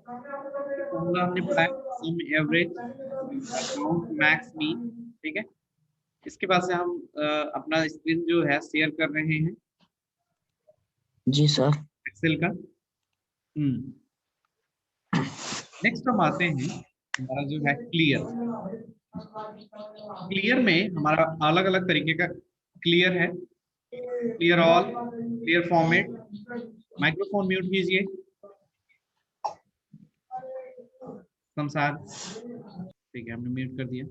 Formula हमने पढ़ा है, सम एवरेज काउंट मैक्स मीन। ठीक है, इसके बाद से हम अपना स्क्रीन जो है शेयर कर रहे हैं जी सर। एक्सेल का। नेक्स्ट हम आते हैं, हमारा जो है क्लियर। क्लियर में हमारा अलग अलग तरीके का क्लियर है, clear all, clear format. Microphone mute कीजिए संसार। ठीक है, हमने म्यूट कर दिया।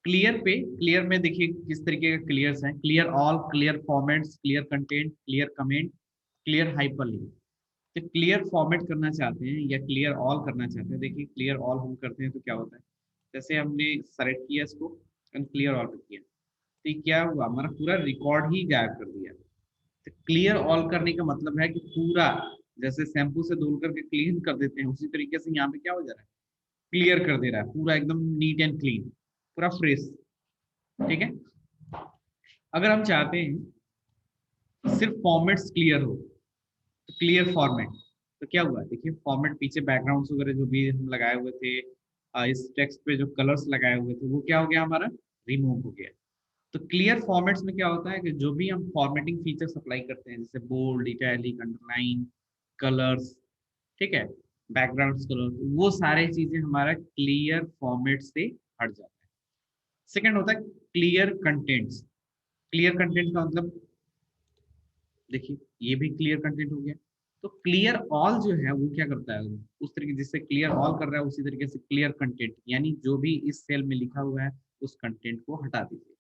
क्लियर पे, क्लियर में देखिए किस तरीके के क्लियर्स हैं, clear all, clear formats, clear content, clear comment, clear hyperlink. तो क्लियर फॉर्मेट करना चाहते हैं या क्लियर ऑल करना चाहते हैं, देखिए क्लियर ऑल हम करते हैं तो क्या होता है, जैसे हमने सेलेक्ट किया इसको, क्लियर ऑल पे किया तो ये क्या हुआ, हमारा पूरा रिकॉर्ड ही गायब कर दिया। तो क्लियर ऑल करने का मतलब है कि पूरा, जैसे शैम्पू से धुल करके क्लीन कर देते हैं, उसी तरीके से यहाँ पे क्या हो जा रहा है, क्लियर कर दे रहा है, पूरा एकदम नीट एंड क्लीन, पूरा फ्रेश। ठीक है, अगर हम चाहते हैं सिर्फ फॉर्मेट्स क्लियर हो तो क्लियर फॉर्मेट, तो क्या हुआ देखिए, फॉर्मेट पीछे बैकग्राउंड्स वगैरह जो भी हम लगाए हुए थे, इस टेक्स्ट पे जो कलर्स लगाए हुए थे वो क्या हो गया हमारा, रिमूव हो गया। तो क्लियर फॉर्मेट्स में क्या होता है कि जो भी हम फॉर्मेटिंग फीचर्स अप्लाई करते हैं, जैसे बोल्ड, इटैलिक, अंडरलाइन, कलर्स, ठीक है, बैकग्राउंड कलर, वो सारी चीजें हमारा क्लियर फॉर्मेट से हट जाता है। सेकंड होता है क्लियर कंटेंट्स। क्लियर कंटेंट का मतलब देखिए ये भी क्लियर कंटेंट हो गया। तो क्लियर ऑल जो है वो क्या करता है, उस तरीके जिससे क्लियर ऑल कर रहा है उसी तरीके से क्लियर कंटेंट, यानी जो भी इस सेल में लिखा हुआ है उस कंटेंट को हटा दीजिए।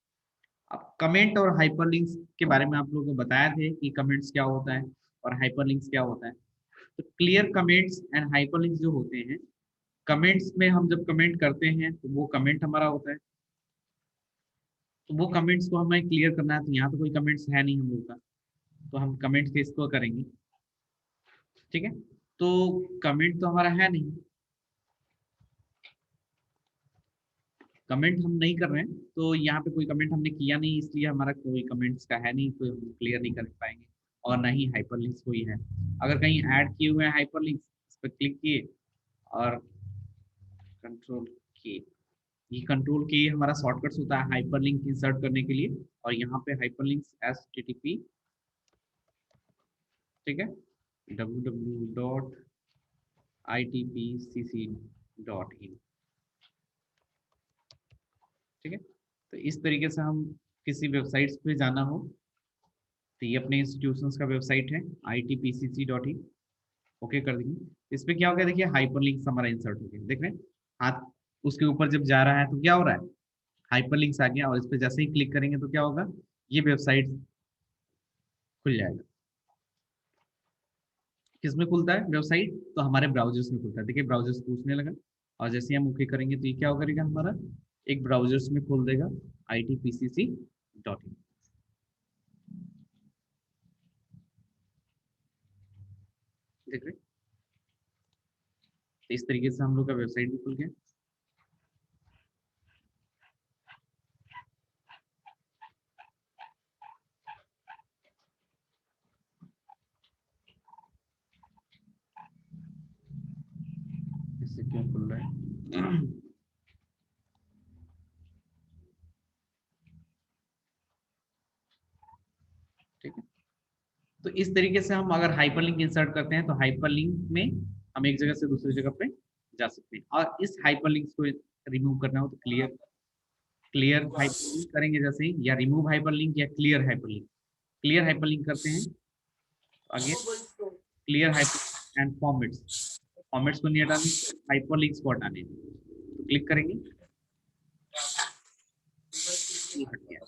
अब कमेंट और हाइपरलिंक्स के बारे में आप लोगों को बताया थे कि कमेंट्स क्या होता है और हाइपरलिंक्स क्या होता है। तो क्लियर कमेंट्स एंड हाइपरलिंक्स जो होते हैं, कमेंट्स में हम जब कमेंट करते हैं तो वो कमेंट हमारा होता है, तो वो कमेंट्स को हमें क्लियर करना है। तो यहाँ तो कोई कमेंट्स है नहीं हम लोग का, तो हम कमेंट केस को करेंगे। ठीक है, तो कमेंट तो हमारा है नहीं, कमेंट हम नहीं कर रहे हैं, तो यहाँ पे कोई कमेंट हमने किया नहीं, इसलिए हमारा कोई कमेंट्स का है नहीं, तो हम क्लियर नहीं कर पाएंगे। और ना ही हाइपरलिंक्स कोई है। अगर कहीं ऐड किए हुए हैं हाइपरलिंक्स, इस पर क्लिक किए और कंट्रोल किए, ये कंट्रोल की हमारा शॉर्टकट्स होता है हाइपरलिंक इंसर्ट करने के लिए। और यहाँ पे हाइपरलिंक्स http, ठीक है, www.itpcc.in। ठीक है, तो इस तरीके से हम किसी वेबसाइट्स पे जाना हो तो ये अपने इंस्टीट्यूशंस का वेबसाइट है itpcc.in, ओके कर देंगे। इस पे क्या हो गया देखिए, हाइपरलिंक्स हमारा इंसर्ट हो गया, देख रहे हैं हाथ उसके ऊपर जब जा रहा है तो क्या हो रहा है, हाइपरलिंक्स आ गया। और इस पे जैसे ही क्लिक करेंगे तो क्या होगा, ये वेबसाइट खुल जाएगा। किसमें खुलता है वेबसाइट, तो हमारे ब्राउजर्स में खुलता है। देखिए ब्राउजर्स पूछने लगा, और जैसे ही हम ओके करेंगे तो ये क्या करेगा, हमारा एक ब्राउजर्स में खोल देगा itpcc.in। देख रहे हैं? तो इस तरीके से हम लोग का वेबसाइट भी खुल गया। इससे क्यों खुल रहा है ठीक है, तो इस तरीके से हम अगर हाइपरलिंक इंसर्ट करते हैं तो हाइपरलिंक में हम एक जगह से दूसरी जगह पे जा सकते हैं। और इस हाइपरलिंक्स को रिमूव करना हो तो क्लियर, क्लियर हाइपरलिंक करेंगे जैसे ही, या रिमूव हाइपरलिंक या क्लियर हाइपरलिंक। क्लियर हाइपरलिंक करते हैं आगे, clear hyper and formats, formats को नहीं हटाने, हाइपरलिंक्स को हटाने, तो क्लिक करेंगे, ये हट गया।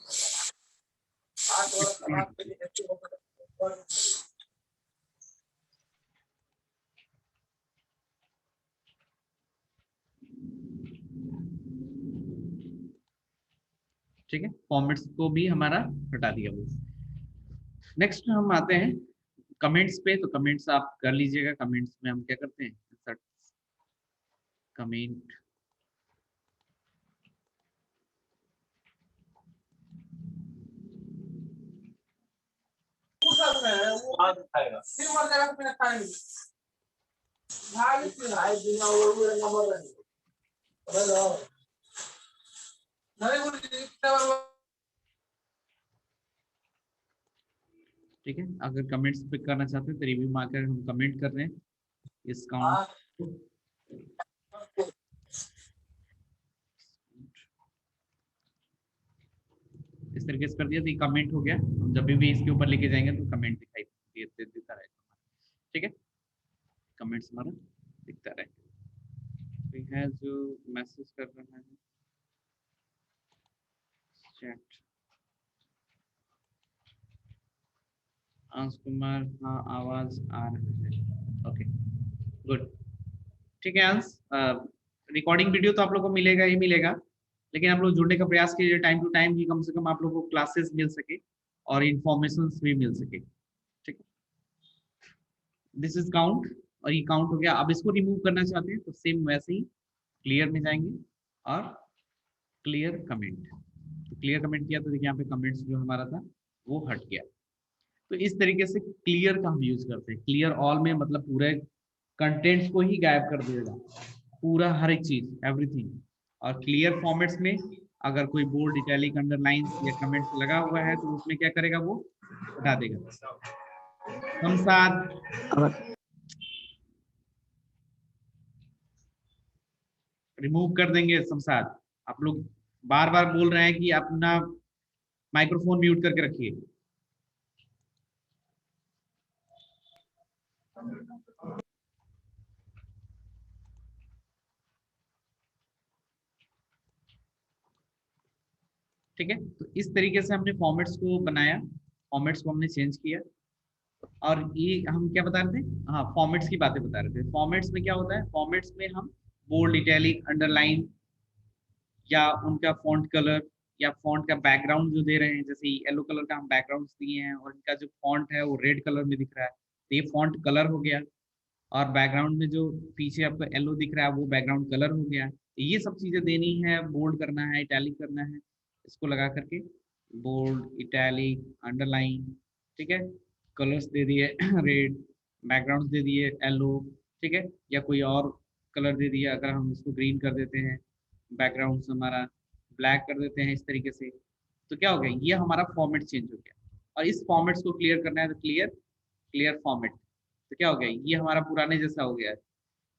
ठीक है, फॉर्मेट्स को भी हमारा हटा दिया वो। नेक्स्ट हम आते हैं कमेंट्स पे। तो कमेंट्स आप कर लीजिएगा। कमेंट्स में हम क्या करते हैं, इंसर्ट कमेंट, ठीक है, अगर कमेंट्स पिक करना चाहते हैं तो रिव्यू में आकर हम कमेंट कर रहे हैं इस काउंट। इस तरीके से कर दिया तो ये कमेंट हो गया। हम जब भी इसके ऊपर लेके जाएंगे तो कमेंट दिखाई देता रहेगा। ठीक है, कमेंट्स हमारा दिखता रहेगा। है जो मैसेज कर रहा है चैट, अंश कुमार, हाँ आवाज आ रहा है, ओके गुड। ठीक है अंश, रिकॉर्डिंग वीडियो तो आप लोग को मिलेगा ही मिलेगा, लेकिन आप लोग जुड़ने का प्रयास कीजिए टाइम टू टाइम, कि कम से कम आप लोग को क्लासेस मिल सके और इंफॉर्मेशन भी मिल सके। ठीक है, दिस इज काउंट, और ये काउंट हो गया। अब इसको रिमूव करना चाहते हैं तो सेम वैसे ही क्लियर में जाएंगे और क्लियर कमेंट। तो क्लियर कमेंट किया तो देखिए यहाँ पे कमेंट्स जो हमारा था वो हट गया। तो इस तरीके से क्लियर का हम यूज करते हैं। क्लियर ऑल में मतलब पूरे कंटेंट्स को ही गायब कर देगा, पूरा हर एक चीज, एवरीथिंग। और क्लियर फॉर्मेट्स में अगर कोई बोल्ड, इटैलिक, अंडरलाइन या कमेंट्स लगा हुआ है तो उसमें क्या करेगा, वो हटा देगा। हम साथ रिमूव कर देंगे शमशाद। आप लोग बार बार बोल रहे हैं कि अपना माइक्रोफोन म्यूट करके रखिए। ठीक है, तो इस तरीके से हमने फॉर्मेट्स को बनाया, फॉर्मेट्स को हमने चेंज किया। और ये हम क्या बता रहे थे, हाँ फॉर्मेट्स की बातें बता रहे थे। फॉर्मेट्स में क्या होता है, फॉर्मेट्स में हम बोल्ड, इटैलिक, अंडरलाइन या उनका फॉन्ट कलर या फॉन्ट का बैकग्राउंड जो दे रहे हैं, जैसे येलो कलर का हम बैकग्राउंड दिए हैं और इनका जो फॉन्ट है वो रेड कलर में दिख रहा है, तो ये फॉन्ट कलर हो गया। और बैकग्राउंड में जो पीछे आपको येलो दिख रहा है वो बैकग्राउंड कलर हो गया। तो ये सब चीजें देनी है, बोल्ड करना है, इटैलिक करना है, इसको लगा करके बोल्ड, इटैलिक, अंडरलाइन। ठीक है, कलर्स दे दिए रेड, बैकग्राउंड दे दिए येलो। ठीक है, या कोई और कलर दे दिया, अगर हम इसको ग्रीन कर देते हैं, बैकग्राउंड हमारा ब्लैक कर देते हैं इस तरीके से, तो क्या हो गया, ये हमारा फॉर्मेट चेंज हो गया। और इस फॉर्मेट्स को क्लियर करना है तो क्लियर, क्लियर फॉर्मेट। तो क्या हो गया, ये हमारा पुराने जैसा हो गया है,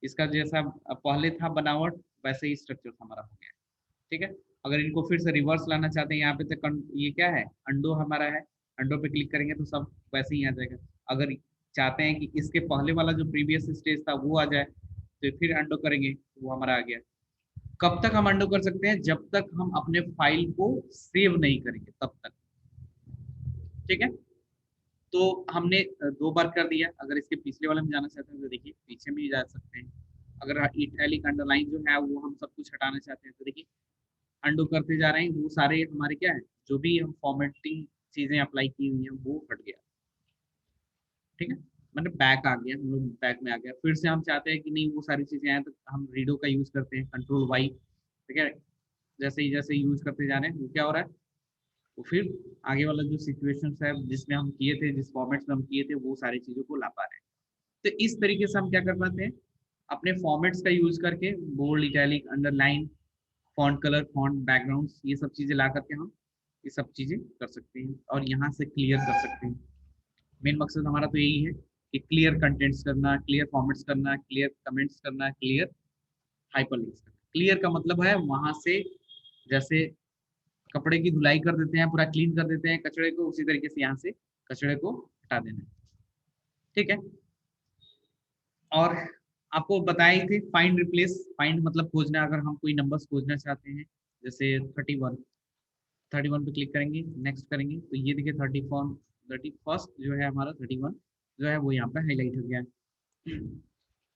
इसका जैसा पहले था बनावट वैसे ही स्ट्रक्चर हमारा हो गया है। ठीक है, अगर इनको फिर से रिवर्स लाना चाहते हैं, यहाँ पे तो ये क्या है, अंडो हमारा है, अंडो पे क्लिक करेंगे तो सब वैसे ही आ जाएगा। अगर चाहते हैं कि इसके पहले वाला जो प्रीवियस स्टेज था वो आ जाए, तो फिर अंडो करेंगे तो वो हमारा आ गया। कब तक हम अंडो कर सकते हैं, जब तक हम अपने फाइल को सेव नहीं करेंगे तब तक। ठीक है, तो हमने 2 बार कर दिया। अगर इसके पिछले वाले में जाना चाहते हैं तो देखिए पीछे में ही जा सकते हैं। अगर इटैलिक, अंडरलाइन जो है वो हम सब कुछ हटाना चाहते हैं तो देखिए अंडू करते जा रहे हैं, वो सारे हमारे क्या है, जो भी हम फॉर्मेटिंग चीजें अप्लाई की हुई हैं वो हट गया। ठीक है, मतलब बैक आ गया, हम लोग बैक में आ गया। फिर से हम चाहते हैं कि नहीं वो सारी चीजें आए तो हम रीडो का यूज करते हैं, कंट्रोल Y। ठीक है, जैसे ही यूज करते जा रहे हैं वो क्या हो रहा है, तो फिर आगे वाला जो सिचुएशन है जिसमें हम किए थे, जिस फॉर्मेट में हम किए थे, वो सारी चीजों को ला पा रहे हैं। तो इस तरीके से हम क्या कर पाते हैं, अपने फॉर्मेट्स का यूज करके bold, italic, underline, font colour, font background, ये सब चीजें ला करके हम ये सब चीजें कर सकते हैं और यहाँ से क्लियर कर सकते हैं। मेन मकसद हमारा तो यही है कि क्लियर कंटेंट्स करना, क्लियर फॉर्मेट्स करना, क्लियर कमेंट्स करना, क्लियर हाइपरलिंक्स करना। क्लियर का मतलब है वहां से, जैसे कपड़े की धुलाई कर देते हैं, पूरा क्लीन कर देते हैं कचड़े को, उसी तरीके से यहाँ से कचड़े को हटा देना है। ठीक है, और आपको बताए थे फाइंड रिप्लेस। फाइंड मतलब खोजना, अगर हम कोई नंबर्स खोजना चाहते हैं, जैसे 31 पे क्लिक करेंगे, नेक्स्ट करेंगे तो ये देखिए 31 जो है हमारा 31 जो है वो यहाँ पे हाईलाइट हो गया है।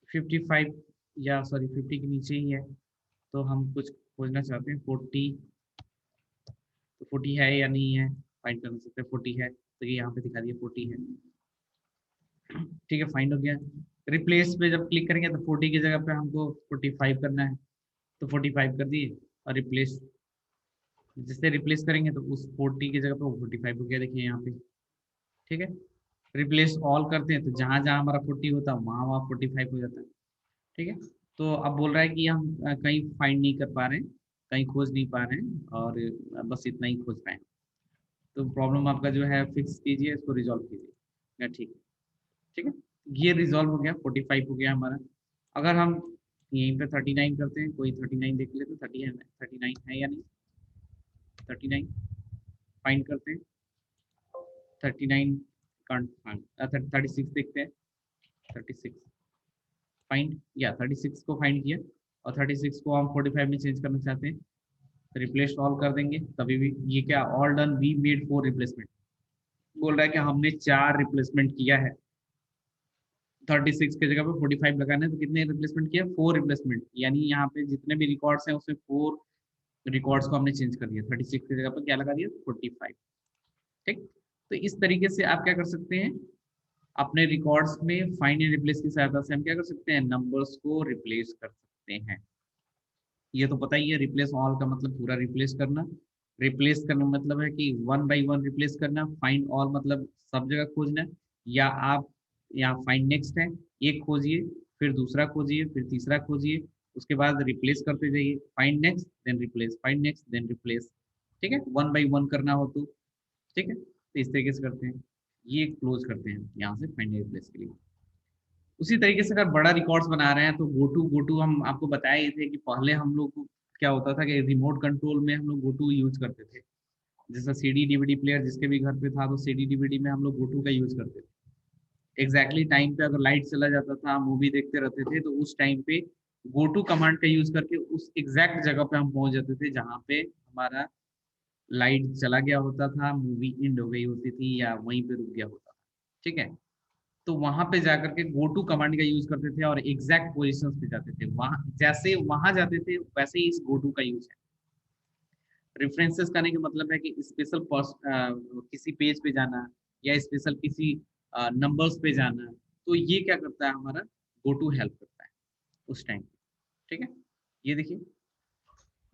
55 या सॉरी 50 के नीचे ही है, तो हम कुछ खोजना चाहते हैं 40, तो 40 है या नहीं है फाइंड कर सकते हैं। 40 है तो ये यहाँ पे दिखा दिया 40 है। ठीक है, फाइंड हो गया। रिप्लेस पे जब क्लिक करेंगे तो 40 की जगह पे हमको 45 करना है, तो 45 कर दिए। और रिप्लेस, जिससे रिप्लेस करेंगे तो उस 40 की जगह पे वो 45 हो गया, देखिए यहाँ पे। ठीक है, रिप्लेस ऑल करते हैं तो जहां जहां हमारा 40 होता है वहां वहां 45 हो जाता है। ठीक है, तो अब बोल रहा है कि हम कहीं फाइंड नहीं कर पा रहे हैं, कहीं खोज नहीं पा रहे हैं, और बस इतना ही खोज पाए। तो प्रॉब्लम आपका जो है फिक्स कीजिए, इसको रिजॉल्व कीजिए। या ठीक है, ठीक है, ये रिजॉल्व हो गया, 45 हो गया हमारा। अगर हम यहीं पे 39 करते हैं, कोई 39 देख ले तो 30 है, 39 है या नहीं, 39 फाइंड करते हैं, 39 कांट फाइंड, 36 देखते हैं, 36 फाइंड, या 36 को फाइंड किया, और 36 को हम 45 में चेंज करना चाहते हैं, रिप्लेस ऑल कर देंगे, तभी भी ये क्या, all done we made 4 replacement, बोल रहा है कि हमने 4 रिप्लेसमेंट किया है। 36 की जगह पे 45 लगाना है, तो कितने रिप्लेसमेंट किया, 4 रिप्लेसमेंट, यानी यहाँ पे जितने भी रिकॉर्ड्स हैं उसमें 4 रिकॉर्ड्स को हमने चेंज कर दिया, 36 की जगह पर क्या लगा दिया, 45। ठीक, तो इस तरीके से आप क्या कर सकते हैं, अपने रिकॉर्ड्स में फाइंड एंड रिप्लेस की सहायता से हम क्या कर सकते हैं, नंबर्स को रिप्लेस कर सकते हैं। ये तो पता ही है, रिप्लेस ऑल का मतलब पूरा रिप्लेस करना, रिप्लेस करना मतलब है कि वन बाय वन रिप्लेस करना, फाइंड ऑल मतलब सब जगह खोजना, या आप यहाँ फाइंड नेक्स्ट है, एक खोजिए, फिर दूसरा खोजिए, फिर तीसरा खोजिए, उसके बाद रिप्लेस करते जाइए, find next then replace, find next then replace. ठीक है, वन बाय वन करना हो तो। ठीक है, तो इस तरीके से करते हैं, ये क्लोज करते हैं यहाँ से फाइंड रिप्लेस के लिए। उसी तरीके से अगर बड़ा रिकॉर्ड्स बना रहे हैं तो गो टू हम आपको बताए थे कि पहले हम लोग को क्या होता था कि रिमोट कंट्रोल में हम लोग गो टू यूज करते थे। जैसा सीडी डीवीडी प्लेयर जिसके भी घर पे था तो सीडी डीवीडी में हम लोग गो टू का यूज करते थे। एग्जैक्टली टाइम पे अगर लाइट चला जाता था, मूवी देखते रहते थे, तो उस टाइम पे गो टू कमांड का यूज करके उस एग्जैक्ट जगह पे हम पहुंच जाते थे जहाँ पे हमारा लाइट चला गया होता था, मूवी एंड हो गई होती थी, या वहीं पे रुक गया होता था। ठीक है, तो वहां पे जाकर के गो टू कमांड का यूज करते थे और एग्जैक्ट पोजीशंस पे जाते थे, वहां जैसे वहां जाते थे वैसे ही इस गो टू का यूज है। रेफरेंसेस करने का मतलब है कि स्पेशल किसी पेज पे जाना, या स्पेशल किसी नंबर्स पे जाना, तो ये क्या करता है, हमारा गो टू हेल्प करता है उस टाइम। ठीक है, ये देखिए,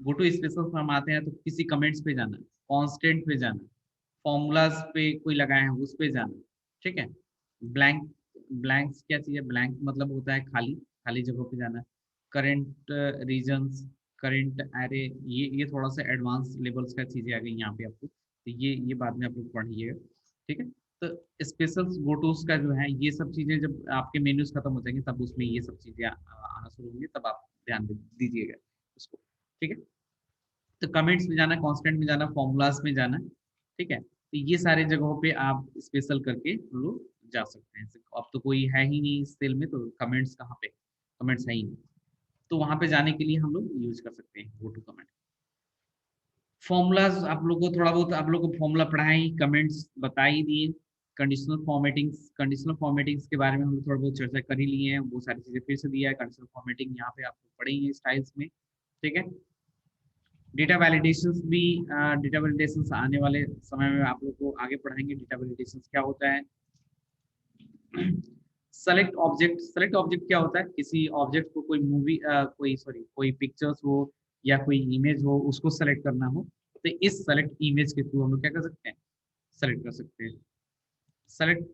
गो टू स्पेशल हम आते हैं तो किसी कमेंट्स पे जाना, कांस्टेंट पे जाना, फॉर्मूलाज पे कोई लगाए हैं उस पे जाना। ठीक है, ब्लैंक, ब्लैंक्स क्या चीज़ है, ब्लैंक मतलब होता है खाली, खाली जगहों पे जाना। करंट रीजन्स, करंट एरे, ये थोड़ा सा एडवांस लेवल्स का चीज़ें आ गई यहाँ पे आपको, तो ये बाद में आप लोग पढ़िएगा। ठीक है, तो स्पेशल गो टूज का जो है, ये सब चीज़ें जब आपके मेन्यूज खत्म हो जाएंगे तब उसमें ये सब चीज़ें आना शुरू होंगी, तब आप ध्यान दीजिएगा उसको। ठीक है, तो कमेंट्स में जाना, कांस्टेंट में जाना, फॉर्मूलाज में जाना। ठीक है, तो ये सारे जगहों पे आप स्पेशल करके हम लोग जा सकते हैं। अब तो कोई है ही नहीं इस सेल में, तो कमेंट्स कहाँ पे, कमेंट्स है ही नहीं, तो वहां पे जाने के लिए हम लोग यूज कर सकते हैं गो टू कमेंट। फॉर्मूलाज आप लोग को थोड़ा बहुत, आप लोग को फॉर्मूला पढ़ाए ही, कमेंट्स बता ही दिए। कंडीशनल फॉर्मेटिंग्स के बारे में हम लोग थोड़ा बहुत चर्चा कर ही लिए हैं, वो सारी चीजें फिर से दिया है। कंडीशनल फॉर्मेटिंग यहाँ पे आप पढ़ेंगे स्टाइल्स में। ठीक है, डेटा वैलिडेशंस भी, डेटा वैलिडेशंस आने वाले समय में आप लोग को आगे पढ़ाएंगे, डेटा वैलिडेशंस क्या होता है। सेलेक्ट ऑब्जेक्ट क्या होता है, किसी ऑब्जेक्ट को, कोई मूवी, कोई पिक्चर्स हो या कोई इमेज हो, उसको सेलेक्ट करना हो, तो इस सेलेक्ट इमेज के थ्रू हम लोग क्या कर सकते हैं, सेलेक्ट कर सकते हैं। सेलेक्ट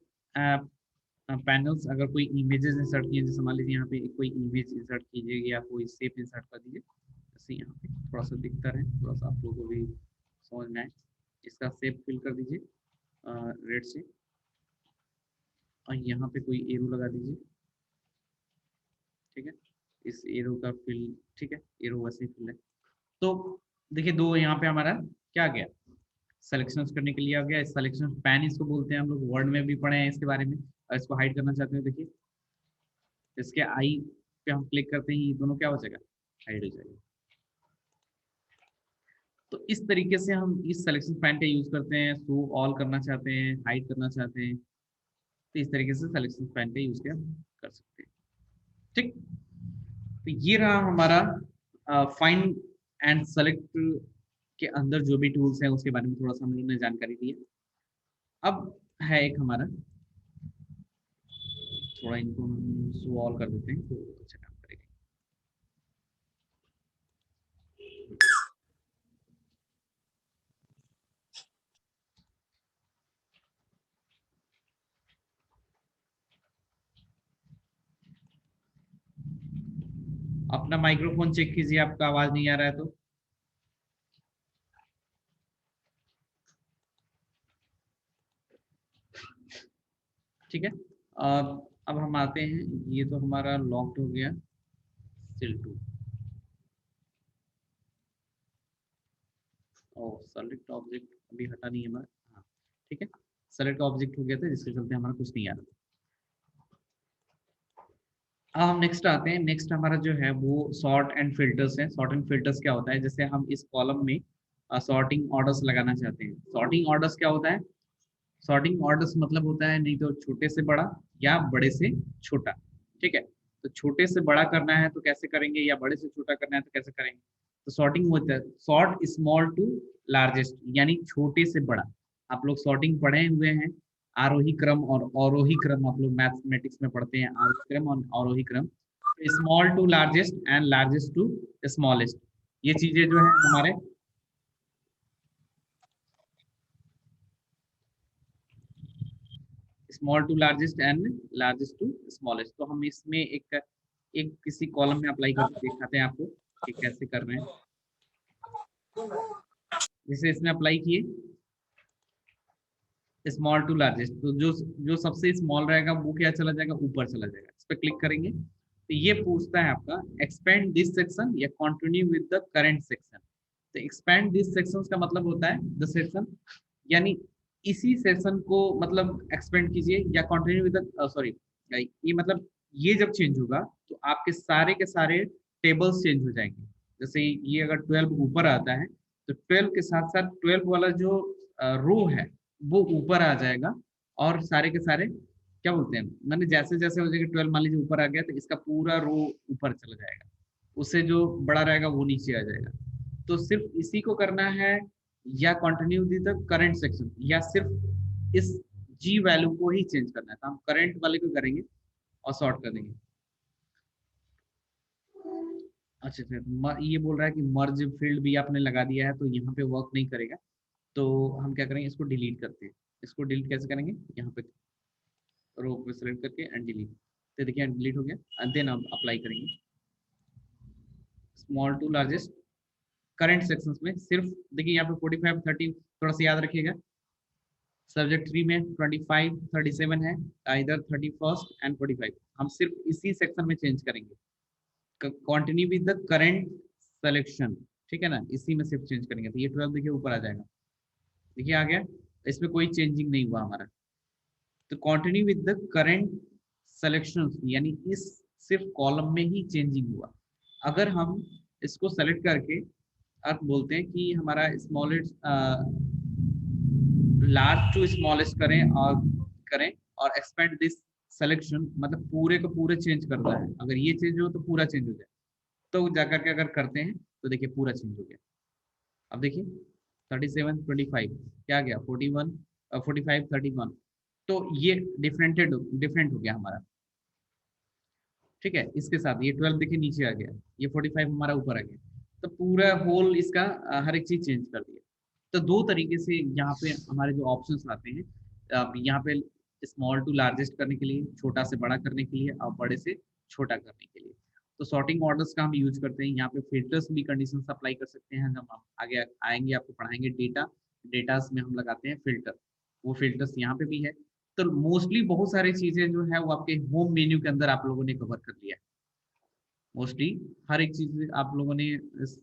पैनल्स, अगर कोई इमेजेस इंसर्ट किए, जैसे मान लीजिए यहाँ पे कोई इमेज इंसर्ट कीजिए या कोई शेप इंसर्ट कर दीजिए, जैसे यहाँ पे थोड़ा सा दिखता रहे, थोड़ा सा आप लोगों को भी समझ में आए, इसका शेप फिल कर दीजिए रेड से, और यहाँ पे कोई एरो लगा दीजिए। ठीक है, इस एरो का फिल, ठीक है, एरो वैसे ही फिल है। तो देखिए, दो यहाँ पे हमारा क्या आ गया, सिलेक्शन करने के लिए आ गया। सिलेक्शन पैन इसको बोलते हैं, हम लोग वर्ड में भी पढ़े हैं इसके बारे में। और इसको हाइड करना चाहते हैं, देखिए इसके आई पे हम क्लिक करते हैं, ये दोनों क्या हो जाएगा, हाइड हो जाएगा। तो इस तरीके से हम इस सिलेक्शन पैन का यूज करते हैं, शो ऑल करना चाहते हैं, हाइड करना चाहते हैं, तो इस तरीके से सिलेक्शन पैन का यूज क्या कर सकते हैं। ठीक, तो ये रहा हमारा फाइंड एंड सेलेक्ट के अंदर जो भी टूल्स हैं उसके बारे में थोड़ा सा हम लोग ने जानकारी दी है। अब है एक हमारा, थोड़ा इनको हम शो ऑल कर देते हैं तो अच्छा काम करेगा। अपना माइक्रोफोन चेक कीजिए, आपका आवाज नहीं आ रहा है तो। ठीक है, अब हम आते हैं, ये तो हमारा लॉक्ड हो गया सेल 2। और सेलेक्ट ऑब्जेक्ट अभी हटा नहीं है हमारा, हाँ ठीक है, सेलेक्ट ऑब्जेक्ट हो गया था जिसके चलते हमारा कुछ नहीं आ रहा। अब हम नेक्स्ट आते हैं, नेक्स्ट हमारा जो है वो सॉर्ट एंड फिल्टर्स है। सॉर्ट एंड फिल्टर्स क्या होता है, जैसे हम इस कॉलम में सॉर्टिंग ऑर्डर्स लगाना चाहते हैं। सॉर्टिंग ऑर्डर्स क्या होता है, सॉर्टिंग ऑर्डर्स मतलब होता है नहीं तो छोटे से बड़ा या बड़े से छोटा। ठीक है, तो छोटे से बड़ा करना है तो कैसे करेंगे, या बड़े से छोटा करना है तो कैसे करेंगे। तो सॉर्टिंग होता है सॉर्ट स्मॉल टू लार्जेस्ट, यानी छोटे से बड़ा। आप लोग सॉर्टिंग पढ़े हुए हैं, आरोही क्रम और अवरोही क्रम, आप लोग मैथमेटिक्स में पढ़ते हैं आरोही क्रम और अवरोही क्रम। Small to largest and largest to smallest, ये चीजें जो है हमारे small to largest and largest to smallest. तो हम इसमें एक एक किसी कॉलम में अप्लाई करके दिखाते हैं आपको कि कैसे कर रहे हैं। जैसे इसमें अप्लाई किए स्मॉल टू लार्जेस्ट, तो जो जो सबसे स्मॉल रहेगा वो क्या चला जाएगा, ऊपर चला जाएगा। इस पर क्लिक करेंगे तो ये पूछता है आपका एक्सपेंड दिस सेक्शन या continue with the current section. तो एक्सपेंड दिस सेक्शन का मतलब होता है द सेक्शन, यानी इसी सेक्शन को मतलब एक्सपेंड कीजिए, या कंटिन्यू विद द सॉरी, ये मतलब ये जब चेंज होगा तो आपके सारे के सारे टेबल्स चेंज हो जाएंगे। जैसे ये अगर 12 ऊपर आता है तो 12 के साथ साथ 12 वाला जो रो है वो ऊपर आ जाएगा, और सारे के सारे क्या बोलते हैं, मैंने जैसे जैसे हो जाएगा 12 मान लीजिए ऊपर आ गया तो इसका पूरा रो ऊपर चला जाएगा, उससे जो बड़ा रहेगा वो नीचे आ जाएगा। तो सिर्फ इसी को करना है, या continue the the current section, या सिर्फ इस जी वैल्यू को ही चेंज करना है। तो हम करंट वाले को करेंगे और सॉर्ट कर देंगे। अच्छा अच्छा, ये बोल रहा है कि मर्ज फील्ड भी आपने लगा दिया है तो यहाँ पे वर्क नहीं करेगा। तो हम क्या करेंगे, इसको डिलीट करते हैं। इसको डिलीट कैसे करेंगे, यहाँ पे रो पे सेलेक्ट करके एंड डिलीट। तो देखिए डिलीट हो गया, एंड देन अब अप्लाई करेंगे small to largest current sections में। सिर्फ देखिए यहाँ पे 45 30 थोड़ा सा याद रखिएगा। सब्जेक्ट 3 में 25 37 है, इधर 31 एंड 45, हम सिर्फ इसी सेक्शन में चेंज करेंगे, continue with the current selection. ठीक है ना, इसी में सिर्फ चेंज करेंगे। तो ये 12 देखिए ऊपर आ जाएगा, देखिए आ गया, इसमें कोई चेंजिंग नहीं हुआ हमारा। तो continue with the current selection, यानी इस सिर्फ कॉलम में ही चेंजिंग हुआ। अगर हम इसको सेलेक्ट करके आप बोलते हैं कि हमारा स्मॉलेस्ट लार्ज टू स्मॉलेस्ट करें और एक्सपेंड दिस सिलेक्शन, मतलब पूरे को पूरे चेंज करना है। अगर ये चेंज हो तो पूरा चेंज हो जाए, तो जाकर के अगर करते हैं तो देखिए पूरा चेंज हो गया। अब देखिए 37 25 क्या गया 41 45 31, तो ये डिफरेंट हो गया हमारा। ठीक है, इसके साथ ये 12 देखिए नीचे आ गया, ये 45 हमारा ऊपर आ गया, तो पूरा होल इसका हर एक चीज चेंज कर दिया। तो दो तरीके से यहाँ पे हमारे जो ऑप्शंस आते हैं, यहाँ पे स्मॉल टू लार्जेस्ट करने के लिए, छोटा से बड़ा करने के लिए, और बड़े से छोटा करने के लिए। तो सॉर्टिंग ऑर्डर्स का हम यूज करते हैं। यहाँ पे फिल्टर्स भी कंडीशन अप्लाई कर सकते हैं, जब हम आगे आएंगे आपको पढ़ाएंगे डेटा, डेटास में हम लगाते हैं फिल्टर, वो फिल्टर्स यहाँ पे भी है। तो मोस्टली बहुत सारी चीजें जो है वो आपके होम मेन्यू के अंदर आप लोगों ने कवर कर लिया है। मोस्टली हर एक चीज आप लोगों ने इस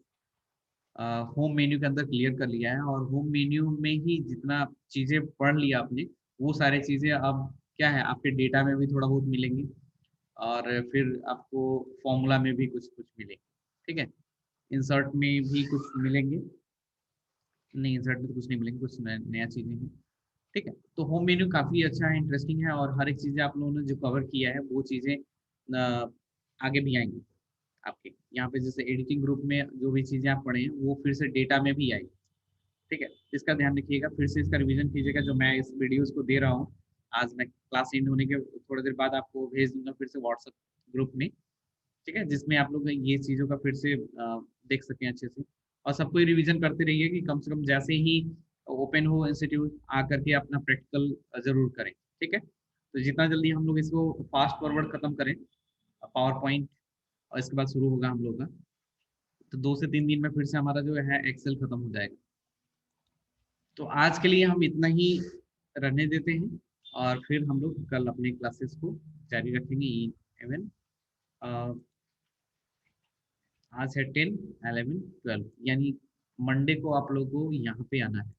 होम मेन्यू के अंदर क्लियर कर लिया है, और होम मेन्यू में ही जितना चीजें पढ़ लिया आपने, वो सारी चीजें अब क्या है आपके डेटा में भी थोड़ा बहुत मिलेंगी, और फिर आपको फॉर्मूला में भी कुछ कुछ मिलेंगे। ठीक है, इंसर्ट में भी कुछ मिलेंगे, नहीं इंसर्ट में तो कुछ नहीं मिलेंगे, कुछ नया चीजें हैं। ठीक है, तो होम मेन्यू काफी अच्छा है, इंटरेस्टिंग है, और हर एक चीजें आप लोगों ने जो कवर किया है वो चीजें आगे भी आएंगी आपके यहाँ पे। जैसे एडिटिंग ग्रुप में जो भी चीजें आप पढ़े हैं वो फिर से डेटा में भी आएगी। ठीक है, इसका ध्यान रखिएगा, फिर से इसका रिवीजन कीजिएगा। जो मैं इस वीडियोस को दे रहा हूँ, आज मैं क्लास एंड होने के थोड़ी देर बाद आपको भेज दूंगा फिर से व्हाट्सएप ग्रुप में। ठीक है, जिसमें आप लोग ये चीज़ों का फिर से देख सकें अच्छे से, और सबको रिवीजन करते रहिए कि कम से कम जैसे ही ओपन हो इंस्टीट्यूट आकर के अपना प्रैक्टिकल जरूर करें। ठीक है, तो जितना जल्दी हम लोग इसको फास्ट फॉरवर्ड खत्म करें, पावर पॉइंट और इसके बाद शुरू होगा हम लोग का। तो 2 से 3 दिन में फिर से हमारा जो है एक्सेल खत्म हो जाएगा। तो आज के लिए हम इतना ही रहने देते हैं और फिर हम लोग कल अपने क्लासेस को जारी रखेंगे। इवन आज है 10, 11, 12, यानी मंडे को आप लोगों को यहाँ पे आना है।